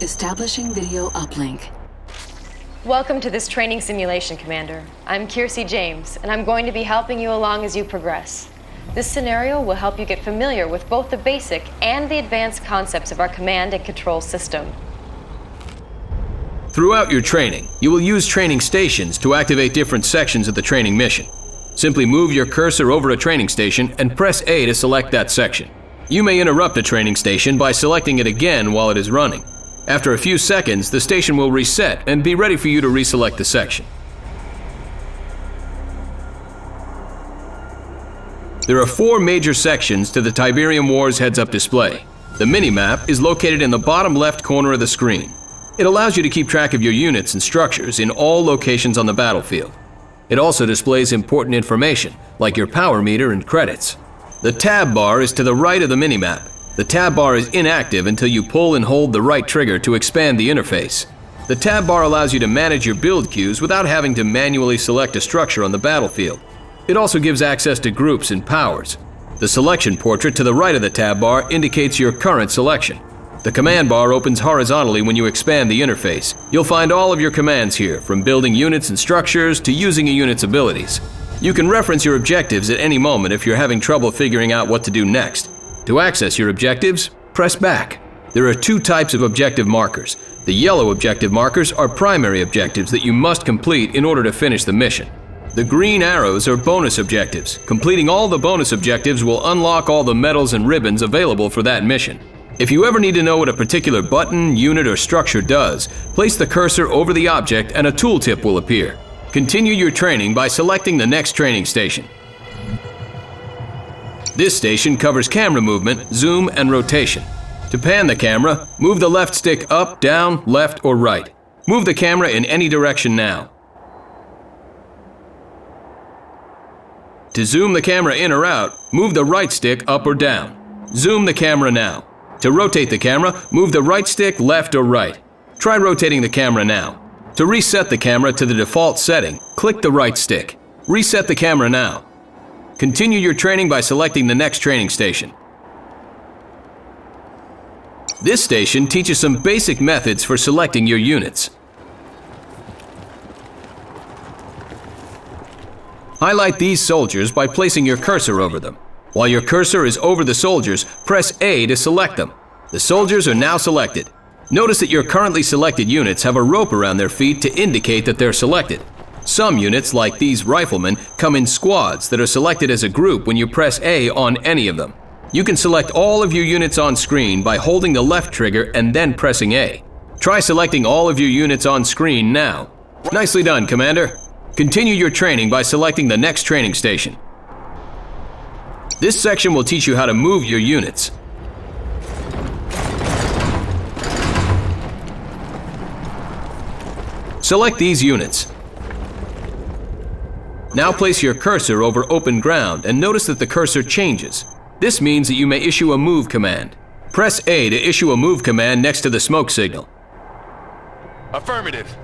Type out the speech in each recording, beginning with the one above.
Establishing video uplink. Welcome to this training simulation, Commander. I'm Kiersey James, and I'm going to be helping you along as you progress. This scenario will help you get familiar with both the basic and the advanced concepts of our command and control system. Throughout your training, you will use training stations to activate different sections of the training mission. Simply move your cursor over a training station and press A to select that section. You may interrupt a training station by selecting it again while it is running. After a few seconds, the station will reset and be ready for you to reselect the section. There are 4 major sections to the Tiberium Wars heads-up display. The mini-map is located in the bottom left corner of the screen. It allows you to keep track of your units and structures in all locations on the battlefield. It also displays important information, like your power meter and credits. The tab bar is to the right of the mini-map. The tab bar is inactive until you pull and hold the right trigger to expand the interface. The tab bar allows you to manage your build queues without having to manually select a structure on the battlefield. It also gives access to groups and powers. The selection portrait to the right of the tab bar indicates your current selection. The command bar opens horizontally when you expand the interface. You'll find all of your commands here, from building units and structures to using a unit's abilities. You can reference your objectives at any moment if you're having trouble figuring out what to do next. To access your objectives, press back. There are 2 types of objective markers. The yellow objective markers are primary objectives that you must complete in order to finish the mission. The green arrows are bonus objectives. Completing all the bonus objectives will unlock all the medals and ribbons available for that mission. If you ever need to know what a particular button, unit, or structure does, place the cursor over the object and a tooltip will appear. Continue your training by selecting the next training station. This station covers camera movement, zoom, and rotation. To pan the camera, move the left stick up, down, left, or right. Move the camera in any direction now. To zoom the camera in or out, move the right stick up or down. Zoom the camera now. To rotate the camera, move the right stick left or right. Try rotating the camera now. To reset the camera to the default setting, click the right stick. Reset the camera now. Continue your training by selecting the next training station. This station teaches some basic methods for selecting your units. Highlight these soldiers by placing your cursor over them. While your cursor is over the soldiers, press A to select them. The soldiers are now selected. Notice that your currently selected units have a rope around their feet to indicate that they're selected. Some units, like these riflemen, come in squads that are selected as a group when you press A on any of them. You can select all of your units on screen by holding the left trigger and then pressing A. Try selecting all of your units on screen now. Nicely done, Commander. Continue your training by selecting the next training station. This section will teach you how to move your units. Select these units. Now place your cursor over open ground and notice that the cursor changes. This means that you may issue a move command. Press A to issue a move command next to the smoke signal. Affirmative.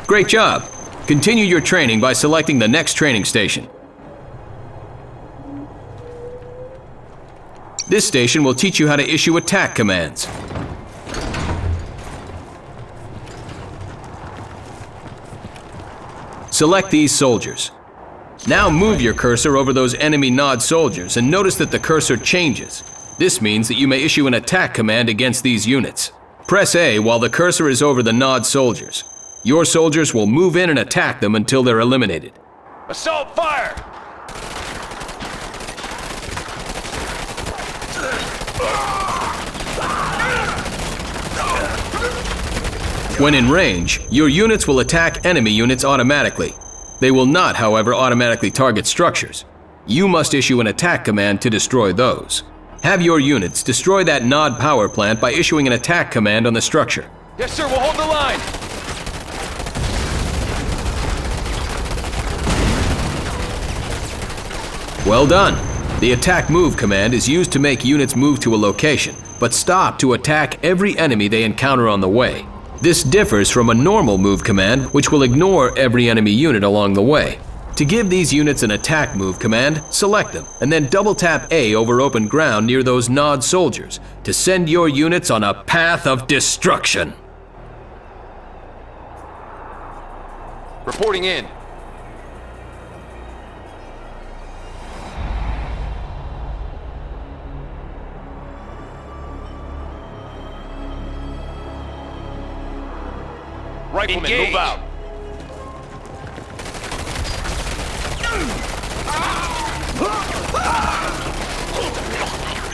Great job! Continue your training by selecting the next training station. This station will teach you how to issue attack commands. Select these soldiers. Now move your cursor over those enemy Nod soldiers and notice that the cursor changes. This means that you may issue an attack command against these units. Press A while the cursor is over the Nod soldiers. Your soldiers will move in and attack them until they're eliminated. Assault fire! When in range, your units will attack enemy units automatically. They will not, however, automatically target structures. You must issue an attack command to destroy those. Have your units destroy that Nod power plant by issuing an attack command on the structure. Yes, sir, we'll hold the line! Well done! The attack move command is used to make units move to a location, but stop to attack every enemy they encounter on the way. This differs from a normal move command, which will ignore every enemy unit along the way. To give these units an attack move command, select them, and then double-tap A over open ground near those Nod soldiers to send your units on a path of destruction. Reporting in. Riflemen, Engage. move out.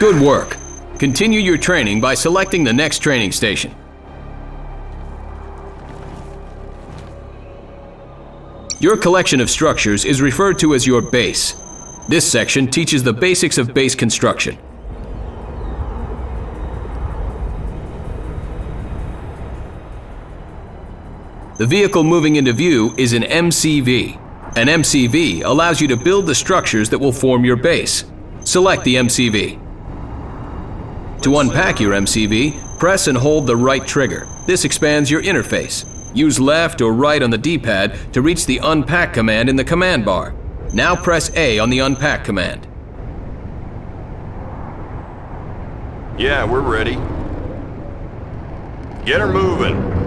Good work. Continue your training by selecting the next training station. Your collection of structures is referred to as your base. This section teaches the basics of base construction. The vehicle moving into view is an MCV. An MCV allows you to build the structures that will form your base. Select the MCV. To unpack your MCV, press and hold the right trigger. This expands your interface. Use left or right on the D-pad to reach the unpack command in the command bar. Now press A on the unpack command. Yeah, we're ready. Get her moving.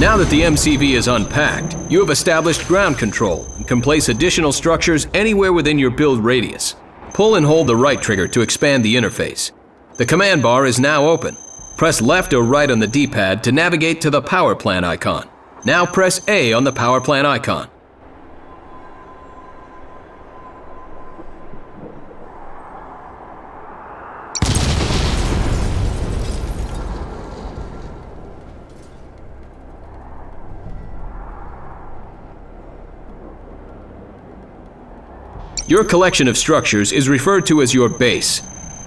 Now that the MCV is unpacked, you have established ground control and can place additional structures anywhere within your build radius. Pull and hold the right trigger to expand the interface. The command bar is now open. Press left or right on the D-pad to navigate to the power plant icon. Now press A on the power plant icon. Your collection of structures is referred to as your base.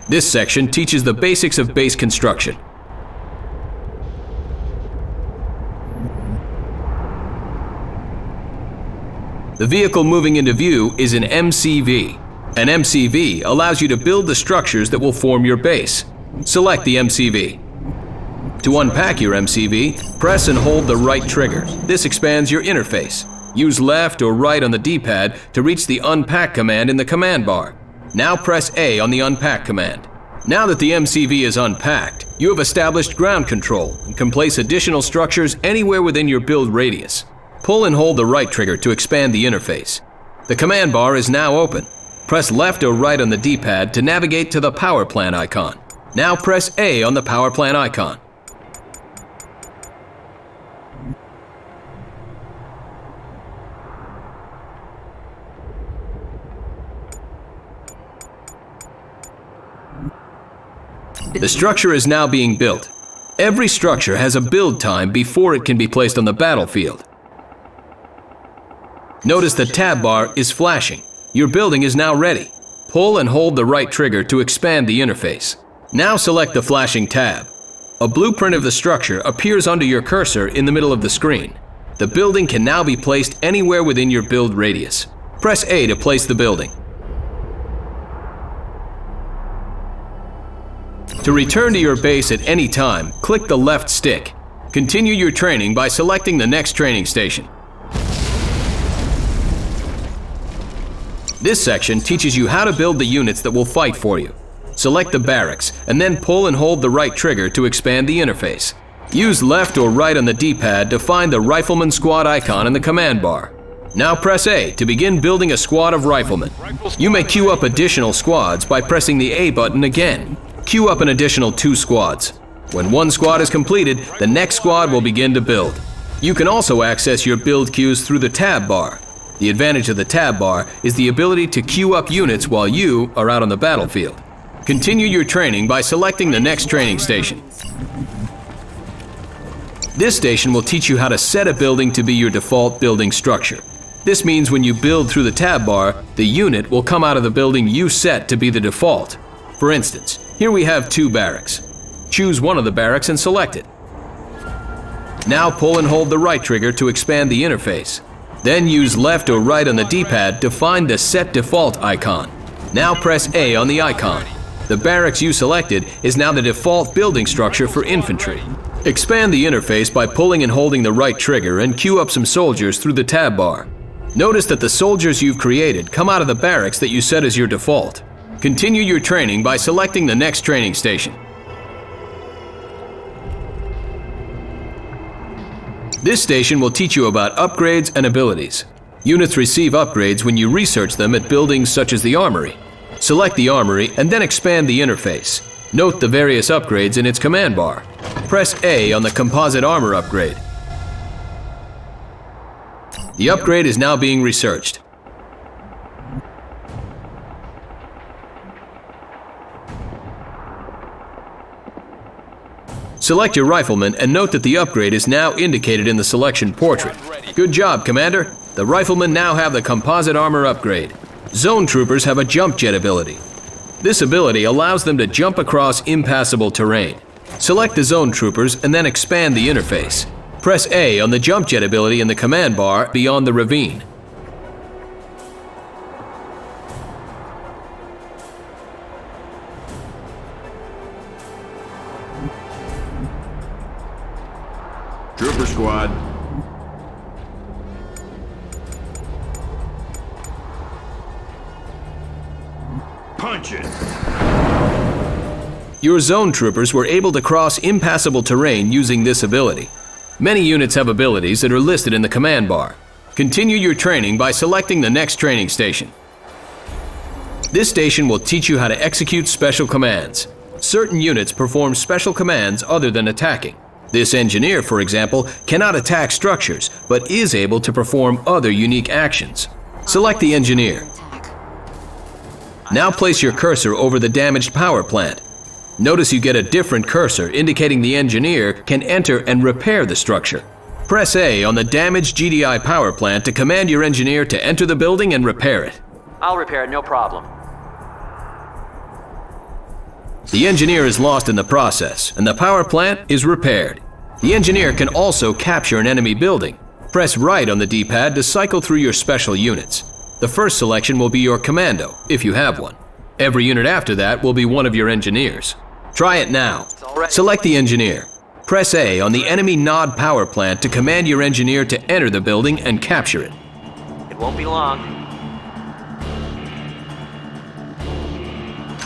This section teaches the basics of base construction. The vehicle moving into view is an MCV. An MCV allows you to build the structures that will form your base. Select the MCV. To unpack your MCV, press and hold the right trigger. This expands your interface. Use left or right on the D-pad to reach the unpack command in the command bar. Now press A on the unpack command. Now that the MCV is unpacked, you have established ground control and can place additional structures anywhere within your build radius. Pull and hold the right trigger to expand the interface. The command bar is now open. Press left or right on the D-pad to navigate to the power plant icon. Now press A on the power plant icon. The structure is now being built. Every structure has a build time before it can be placed on the battlefield. Notice the tab bar is flashing. Your building is now ready. Pull and hold the right trigger to expand the interface. Now select the flashing tab. A blueprint of the structure appears under your cursor in the middle of the screen. The building can now be placed anywhere within your build radius. Press A to place the building. To return to your base at any time, click the left stick. Continue your training by selecting the next training station. This section teaches you how to build the units that will fight for you. Select the barracks, and then pull and hold the right trigger to expand the interface. Use left or right on the D-pad to find the Rifleman Squad icon in the command bar. Now press A to begin building a squad of riflemen. You may queue up additional squads by pressing the A button again. Queue up an additional 2 squads. When one squad is completed, the next squad will begin to build. You can also access your build queues through the tab bar. The advantage of the tab bar is the ability to queue up units while you are out on the battlefield. Continue your training by selecting the next training station. This station will teach you how to set a building to be your default building structure. This means when you build through the tab bar, the unit will come out of the building you set to be the default. For instance, here we have 2 barracks. Choose one of the barracks and select it. Now pull and hold the right trigger to expand the interface. Then use left or right on the D-pad to find the Set Default icon. Now press A on the icon. The barracks you selected is now the default building structure for infantry. Expand the interface by pulling and holding the right trigger and queue up some soldiers through the tab bar. Notice that the soldiers you've created come out of the barracks that you set as your default. Continue your training by selecting the next training station. This station will teach you about upgrades and abilities. Units receive upgrades when you research them at buildings such as the Armory. Select the Armory and then expand the interface. Note the various upgrades in its command bar. Press A on the Composite Armor upgrade. The upgrade is now being researched. Select your rifleman and note that the upgrade is now indicated in the selection portrait. Good job, Commander. The riflemen now have the Composite Armor upgrade. Zone troopers have a jump jet ability. This ability allows them to jump across impassable terrain. Select the zone troopers and then expand the interface. Press A on the jump jet ability in the command bar beyond the ravine. Trooper squad. Punch it. Your zone troopers were able to cross impassable terrain using this ability. Many units have abilities that are listed in the command bar. Continue your training by selecting the next training station. This station will teach you how to execute special commands. Certain units perform special commands other than attacking. This engineer, for example, cannot attack structures, but is able to perform other unique actions. Select the engineer. Now place your cursor over the damaged power plant. Notice you get a different cursor indicating the engineer can enter and repair the structure. Press A on the damaged GDI power plant to command your engineer to enter the building and repair it. I'll repair it, no problem. The engineer is lost in the process, and the power plant is repaired. The engineer can also capture an enemy building. Press right on the D-pad to cycle through your special units. The first selection will be your commando, if you have one. Every unit after that will be one of your engineers. Try it now. Select the engineer. Press A on the enemy NOD power plant to command your engineer to enter the building and capture it. It won't be long.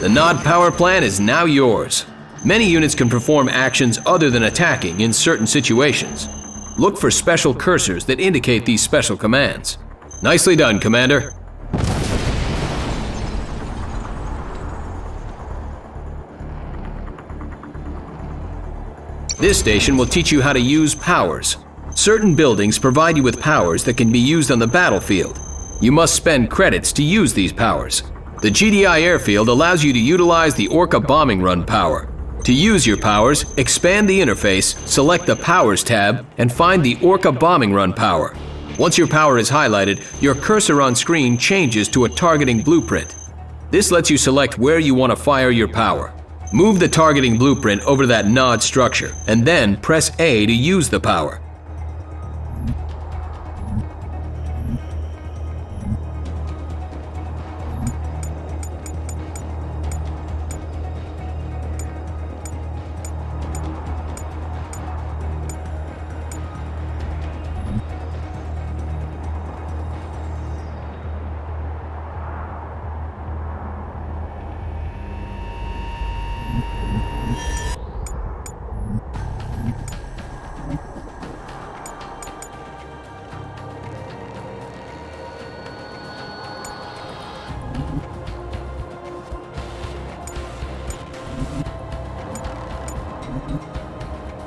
The NOD power plant is now yours. Many units can perform actions other than attacking in certain situations. Look for special cursors that indicate these special commands. Nicely done, Commander. This station will teach you how to use powers. Certain buildings provide you with powers that can be used on the battlefield. You must spend credits to use these powers. The GDI airfield allows you to utilize the Orca bombing run power. To use your powers, expand the interface, select the Powers tab, and find the Orca bombing run power. Once your power is highlighted, your cursor on screen changes to a targeting blueprint. This lets you select where you want to fire your power. Move the targeting blueprint over that nod structure, and then press A to use the power.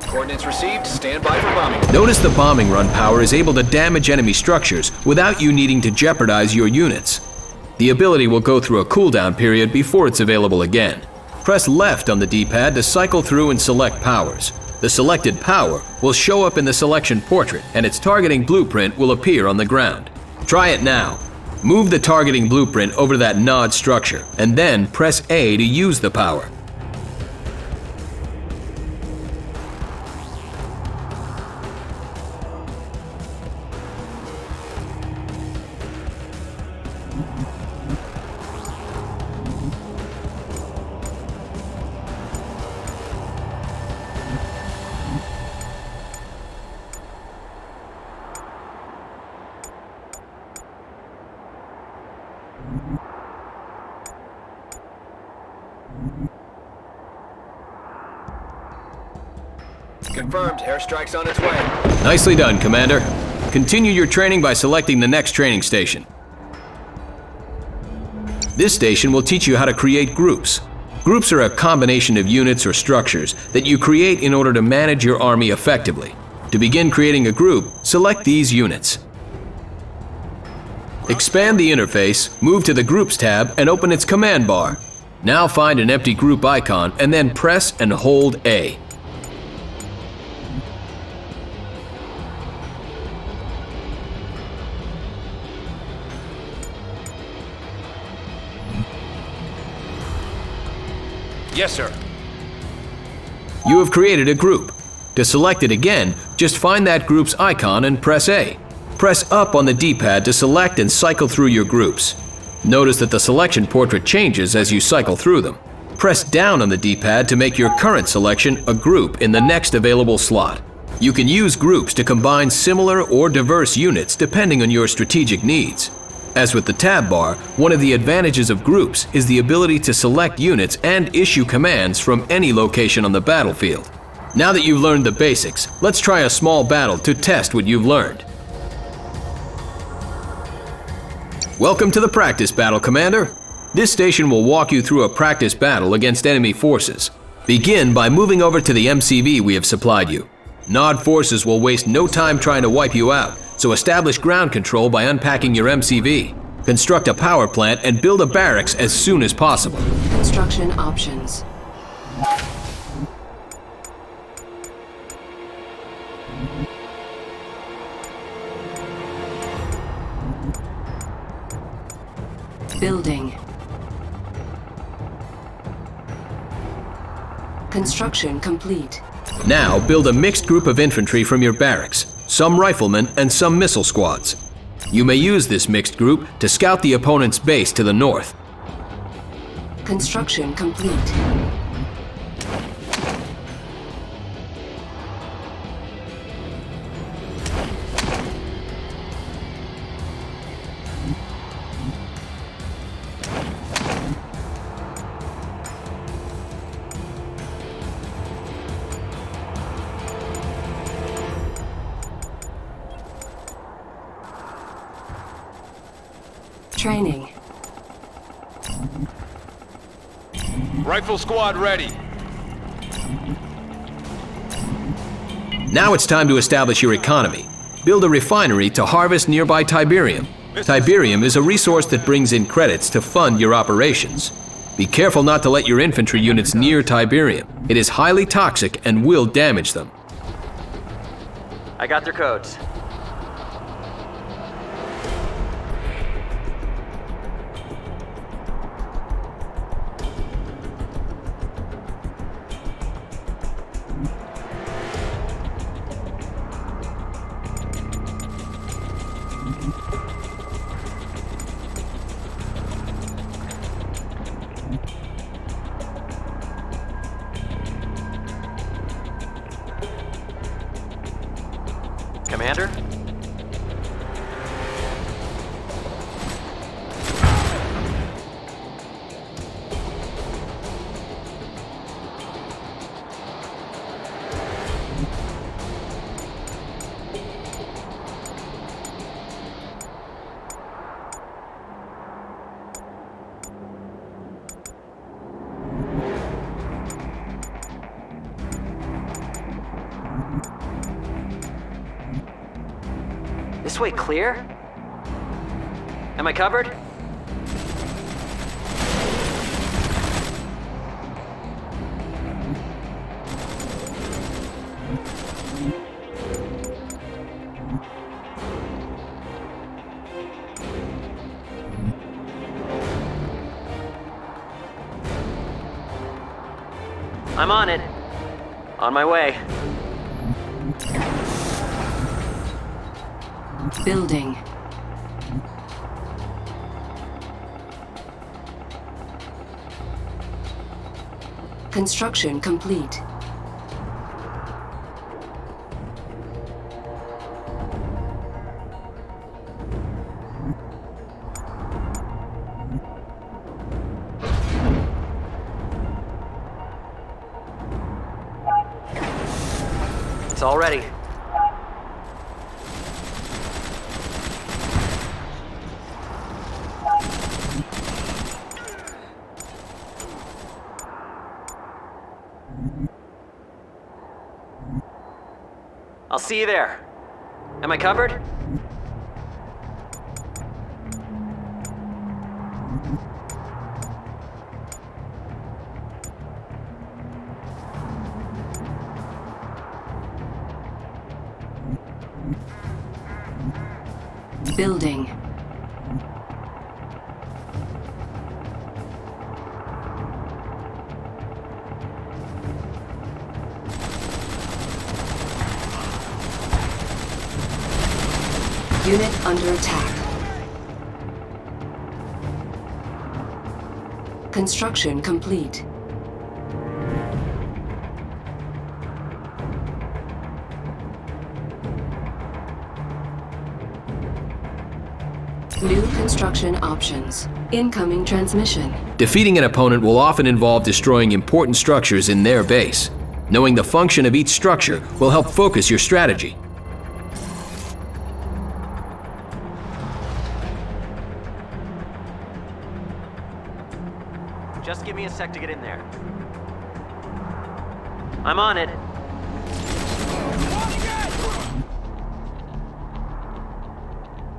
Coordinates received. Stand by for bombing. Notice the bombing run power is able to damage enemy structures without you needing to jeopardize your units. The ability will go through a cooldown period before it's available again. Press left on the D-pad to cycle through and select powers. The selected power will show up in the selection portrait, and its targeting blueprint will appear on the ground. Try it now. Move the targeting blueprint over that nod structure, and then press A to use the power. Confirmed. Airstrike's on its way. Nicely done, Commander. Continue your training by selecting the next training station. This station will teach you how to create groups. Groups are a combination of units or structures that you create in order to manage your army effectively. To begin creating a group, select these units. Expand the interface, move to the Groups tab, and open its command bar. Now find an empty group icon and then press and hold A. Yes, sir. You have created a group. To select it again, just find that group's icon and press A. Press up on the D-pad to select and cycle through your groups. Notice that the selection portrait changes as you cycle through them. Press down on the D-pad to make your current selection a group in the next available slot. You can use groups to combine similar or diverse units depending on your strategic needs. As with the tab bar, one of the advantages of groups is the ability to select units and issue commands from any location on the battlefield. Now that you've learned the basics, let's try a small battle to test what you've learned. Welcome to the practice battle, Commander. This station will walk you through a practice battle against enemy forces. Begin by moving over to the MCV we have supplied you. Nod forces will waste no time trying to wipe you out, so establish ground control by unpacking your MCV. Construct a power plant and build a barracks as soon as possible. Construction options. Building. Construction complete. Now build a mixed group of infantry from your barracks, some riflemen and some missile squads. You may use this mixed group to scout the opponent's base to the north. Construction complete. Training. Rifle squad ready. Now it's time to establish your economy. Build a refinery to harvest nearby Tiberium. Tiberium is a resource that brings in credits to fund your operations. Be careful not to let your infantry units near Tiberium. It is highly toxic and will damage them. I got their codes. Commander? This way clear? Am I covered? I'm on it. On my way. Building. Construction complete. It's all ready. I'll see you there. Am I covered? Building. Unit under attack. Construction complete. New construction options. Incoming transmission. Defeating an opponent will often involve destroying important structures in their base. Knowing the function of each structure will help focus your strategy. Just give me a sec to get in there. I'm on it.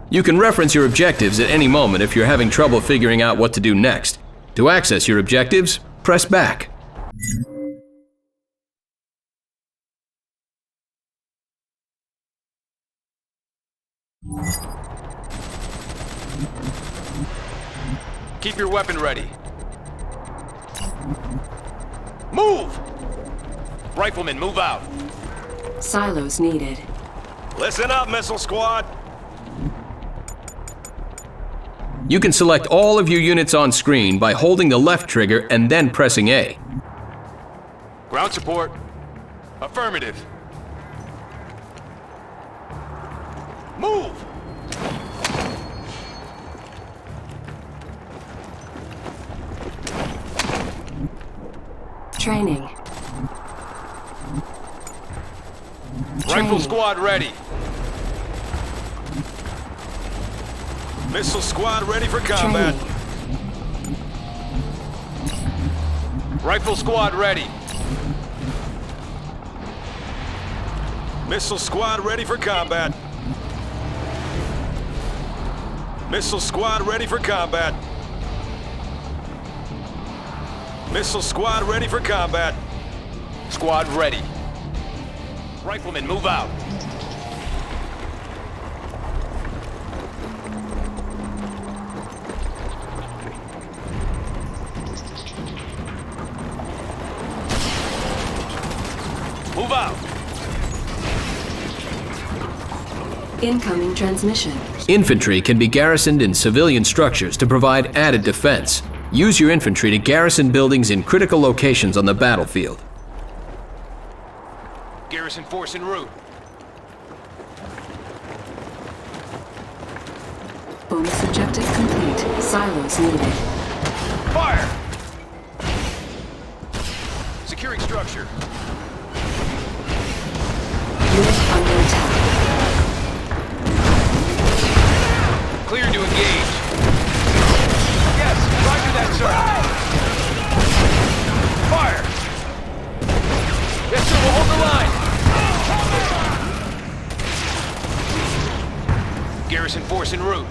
You can reference your objectives at any moment if you're having trouble figuring out what to do next. To access your objectives, press back. Keep your weapon ready. Move! Riflemen, move out. Silos needed. Listen up, missile squad. You can select all of your units on screen by holding the left trigger and then pressing A. Ground support. Affirmative. Move! Training. Rifle squad ready. Missile squad ready for combat. Training. Rifle squad ready. Missile squad ready for combat. Missile squad ready for combat. Missile squad ready for combat. Squad ready. Riflemen, move out. Move out. Incoming transmission. Infantry can be garrisoned in civilian structures to provide added defense. Use your infantry to garrison buildings in critical locations on the battlefield. Garrison force en route. Bonus objective complete. Silos needed. Fire! Securing structure. Unit under attack. Clear to engage. Yes, roger that, sir. Fire! Yes, sir, we'll hold the line. Garrison force en route.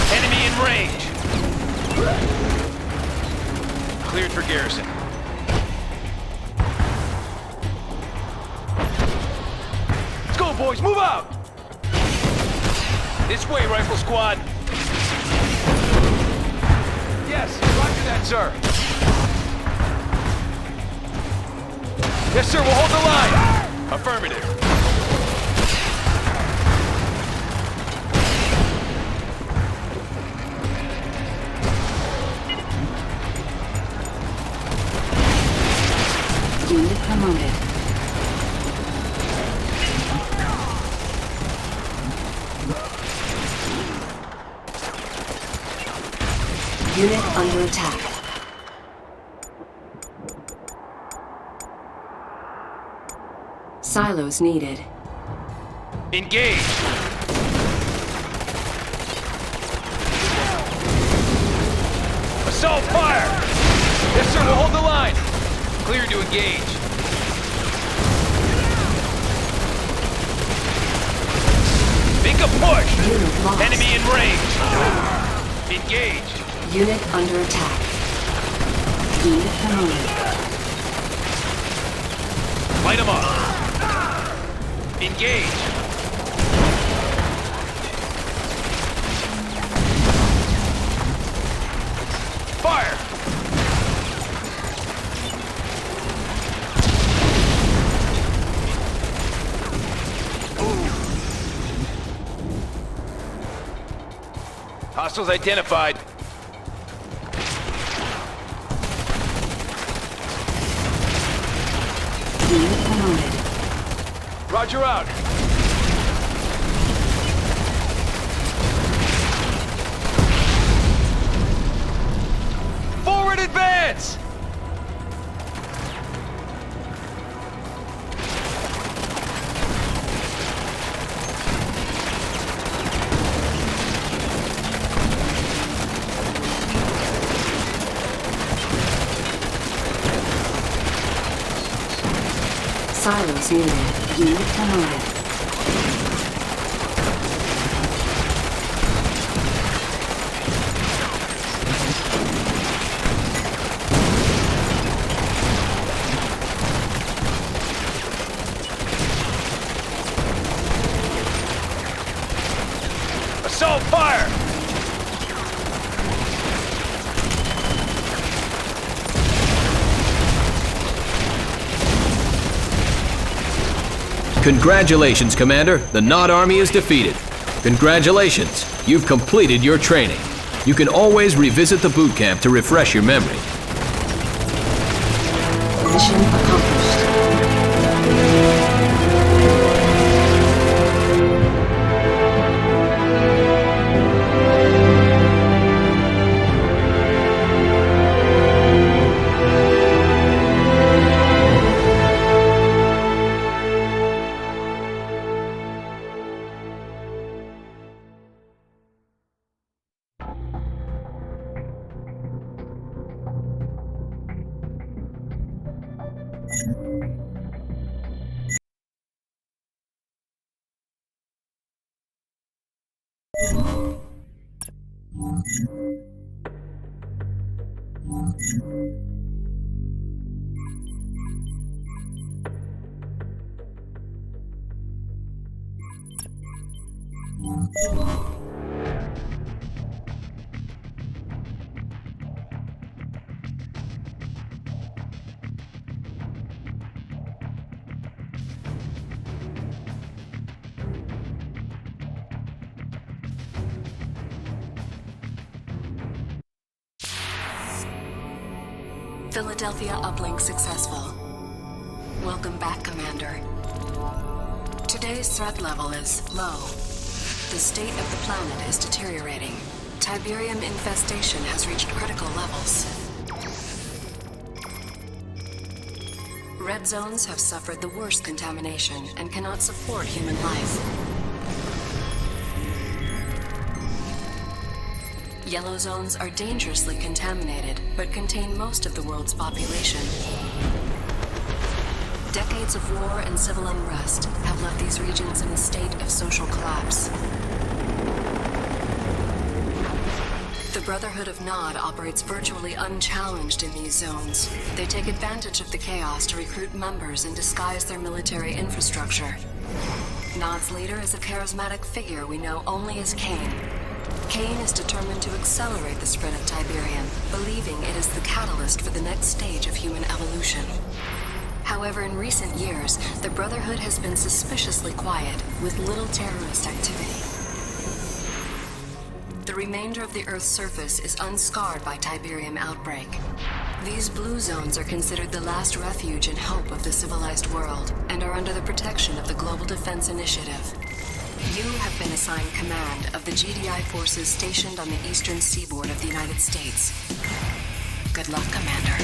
Enemy in range. Cleared for garrison. Let's go, boys, move out! This way, rifle squad. Yes, roger that, sir. Yes, sir, we'll hold the line. Affirmative. Unit promoted. Unit under attack. Silos needed. Engage. Assault fire! Yes, sir, we'll hold the line. Clear to engage. Make a push! Unit lost. Enemy in range. Engage. Unit under attack. Unit promoted. Light them up. Engage. Fire! Hostiles identified. Unit promoted. Roger out. Forward advance! Silos needed. Unit promoted. Assault fire! Congratulations, Commander. The Nod Army is defeated. Congratulations. You've completed your training. You can always revisit the boot camp to refresh your memory. Mission accomplished. Philadelphia uplink successful. Welcome back, Commander. Today's threat level is low. The state of the planet is deteriorating. Tiberium infestation has reached critical levels. Red zones have suffered the worst contamination and cannot support human life. Yellow zones are dangerously contaminated, but contain most of the world's population. Decades of war and civil unrest have left these regions in a state of social collapse. The Brotherhood of Nod operates virtually unchallenged in these zones. They take advantage of the chaos to recruit members and disguise their military infrastructure. Nod's leader is a charismatic figure we know only as Kane. Kane is determined to accelerate the spread of Tiberium, believing it is the catalyst for the next stage of human evolution. However, in recent years, the Brotherhood has been suspiciously quiet, with little terrorist activity. The remainder of the Earth's surface is unscarred by Tiberium outbreak. These blue zones are considered the last refuge and hope of the civilized world, and are under the protection of the Global Defense Initiative. You have been assigned command of the GDI forces stationed on the eastern seaboard of the United States. Good luck, Commander.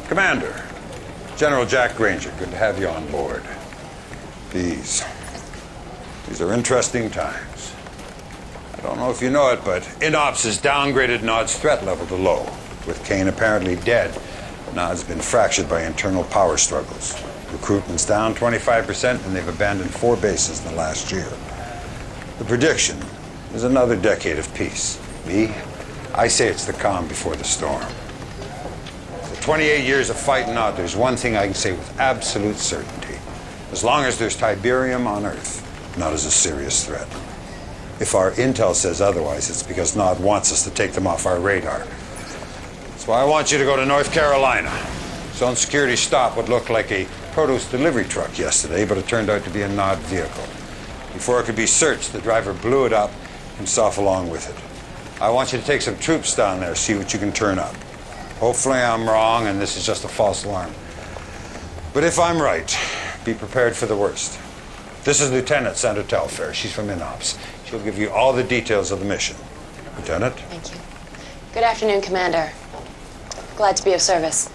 Commander, General Jack Granger, good to have you on board. These are interesting times. I don't know if you know it, but INOPS has downgraded Nod's threat level to low. With Kane apparently dead, Nod's been fractured by internal power struggles. Recruitment's down 25%, and they've abandoned 4 bases in the last year. The prediction is another decade of peace. I say it's the calm before the storm. 28 years of fighting out, there's one thing I can say with absolute certainty. As long as there's Tiberium on Earth, Nod is a serious threat. If our intel says otherwise, it's because Nod wants us to take them off our radar. That's why I want you to go to North Carolina. Zone security stopped what looked like a produce delivery truck yesterday, but it turned out to be a Nod vehicle. Before it could be searched, the driver blew it up, himself along with it. I want you to take some troops down there, see what you can turn up. Hopefully I'm wrong and this is just a false alarm. But if I'm right, be prepared for the worst. This is Lieutenant Sandra Telfair. She's from INOPS. She'll give you all the details of the mission. Lieutenant? Thank you. Good afternoon, Commander. Glad to be of service.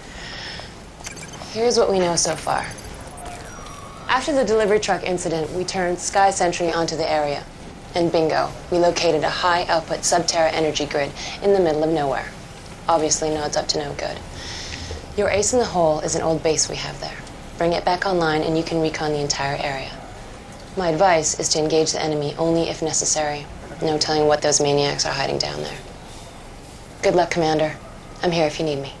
Here's what we know so far. After the delivery truck incident, we turned Sky Sentry onto the area. And bingo, we located a high-output sub-Terra energy grid in the middle of nowhere. Obviously, Nod's up to no good. Your ace in the hole is an old base we have there. Bring it back online and you can recon the entire area. My advice is to engage the enemy only if necessary. No telling what those maniacs are hiding down there. Good luck, Commander. I'm here if you need me.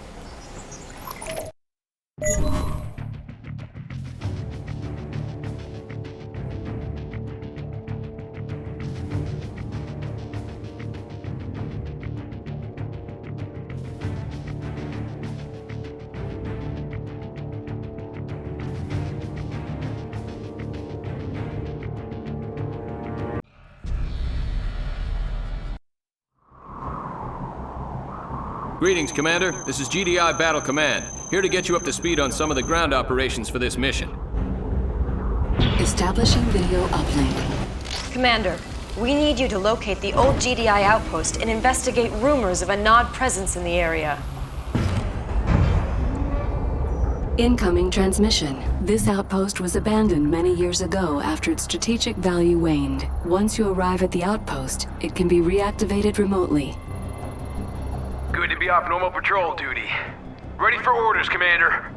Greetings, Commander. This is GDI Battle Command, here to get you up to speed on some of the ground operations for this mission. Establishing video uplink. Commander, we need you to locate the old GDI outpost and investigate rumors of a Nod presence in the area. Incoming transmission. This outpost was abandoned many years ago after its strategic value waned. Once you arrive at the outpost, it can be reactivated remotely. Good to be off normal patrol duty. Ready for orders, Commander.